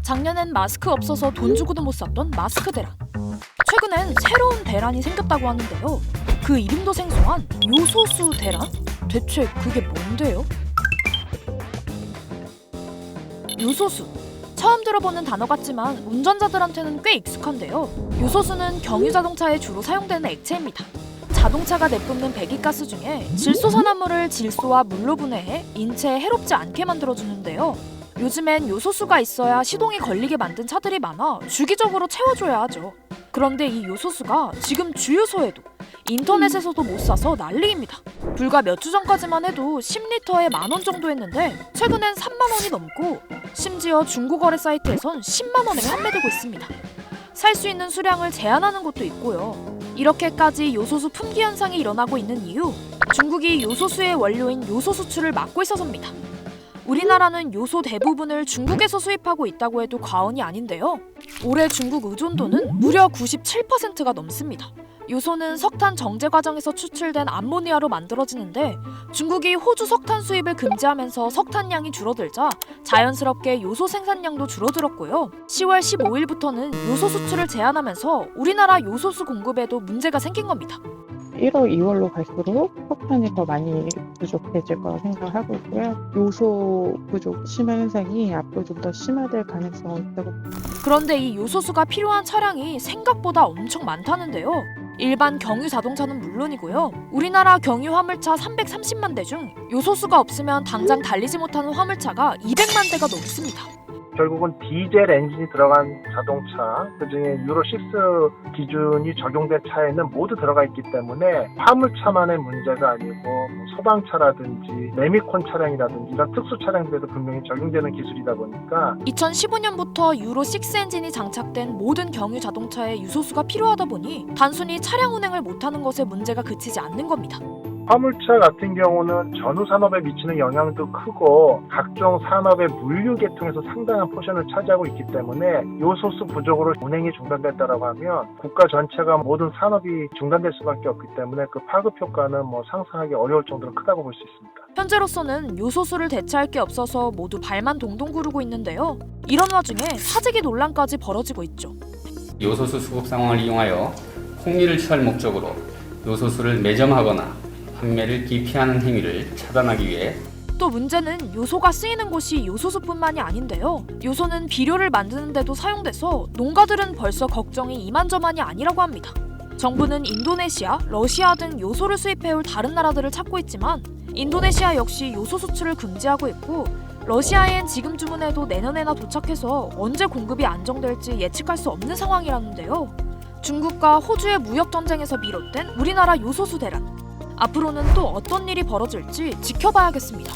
작년엔 마스크 없어서 돈 주고도 못 샀던 마스크 대란. 최근엔 새로운 대란이 생겼다고 하는데요. 그 이름도 생소한 요소수 대란? 대체 그게 뭔데요? 요소수. 처음 들어보는 단어 같지만 운전자들한테는 꽤 익숙한데요. 요소수는 경유자동차에 주로 사용되는 액체입니다. 자동차가 내뿜는 배기가스 중에 질소산화물을 질소와 물로 분해해 인체에 해롭지 않게 만들어주는데요. 요즘엔 요소수가 있어야 시동이 걸리게 만든 차들이 많아 주기적으로 채워줘야 하죠. 그런데 이 요소수가 지금 주유소에도 인터넷에서도 못 사서 난리입니다. 불과 몇 주 전까지만 해도 10리터에 10,000원 정도 했는데 최근엔 30,000원이 넘고 심지어 중고거래 사이트에선 10만 원에 판매되고 있습니다. 살 수 있는 수량을 제한하는 곳도 있고요. 이렇게까지 요소수 품귀 현상이 일어나고 있는 이유, 중국이 요소수의 원료인 요소 수출을 막고 있어서입니다. 우리나라는 요소 대부분을 중국에서 수입하고 있다고 해도 과언이 아닌데요. 올해 중국 의존도는 무려 97%가 넘습니다. 요소는 석탄 정제 과정에서 추출된 암모니아로 만들어지는데 중국이 호주 석탄 수입을 금지하면서 석탄량이 줄어들자 자연스럽게 요소 생산량도 줄어들었고요. 10월 15일부터는 요소 수출을 제한하면서 우리나라 요소수 공급에도 문제가 생긴 겁니다. 1월, 2월로 갈수록 석탄이 더 많이 부족해질 거라 생각하고 있고요. 요소 부족 심화 현상이 앞으로 좀 더 심화될 가능성이 있다고 봅니다. 그런데 이 요소수가 필요한 차량이 생각보다 엄청 많다는데요. 일반 경유 자동차는 물론이고요. 우리나라 경유 화물차 330만 대 중 요소수가 없으면 당장 달리지 못하는 화물차가 200만 대가 넘습니다. 결국은 디젤 엔진이 들어간 자동차, 그중에 유로6 기준이 적용된 차에는 모두 들어가 있기 때문에 화물차만의 문제가 아니고 소방차라든지 레미콘 차량이라든지 이런 특수 차량들에도 분명히 적용되는 기술이다 보니까 2015년부터 유로6 엔진이 장착된 모든 경유 자동차에 요소수가 필요하다 보니 단순히 차량 운행을 못하는 것에 문제가 그치지 않는 겁니다. 화물차 같은 경우는 전후 산업에 미치는 영향도 크고 각종 산업의 물류 계통에서 상당한 포션을 차지하고 있기 때문에 요소수 부족으로 운행이 중단됐다라고 하면 국가 전체가 모든 산업이 중단될 수밖에 없기 때문에 그 파급 효과는 상상하기 어려울 정도로 크다고 볼 수 있습니다. 현재로서는 요소수를 대체할 게 없어서 모두 발만 동동 구르고 있는데요. 이런 와중에 사재기 논란까지 벌어지고 있죠. 요소수 수급 상황을 이용하여 폭리를 취할 목적으로 요소수를 매점하거나 판매를 기피하는 행위를 차단하기 위해 또 문제는 요소가 쓰이는 곳이 요소수뿐만이 아닌데요. 요소는 비료를 만드는 데도 사용돼서 농가들은 벌써 걱정이 이만저만이 아니라고 합니다. 정부는 인도네시아, 러시아 등 요소를 수입해올 다른 나라들을 찾고 있지만 인도네시아 역시 요소 수출을 금지하고 있고 러시아엔 지금 주문해도 내년에나 도착해서 언제 공급이 안정될지 예측할 수 없는 상황이라는데요. 중국과 호주의 무역 전쟁에서 비롯된 우리나라 요소수 대란. 앞으로는 또 어떤 일이 벌어질지 지켜봐야겠습니다.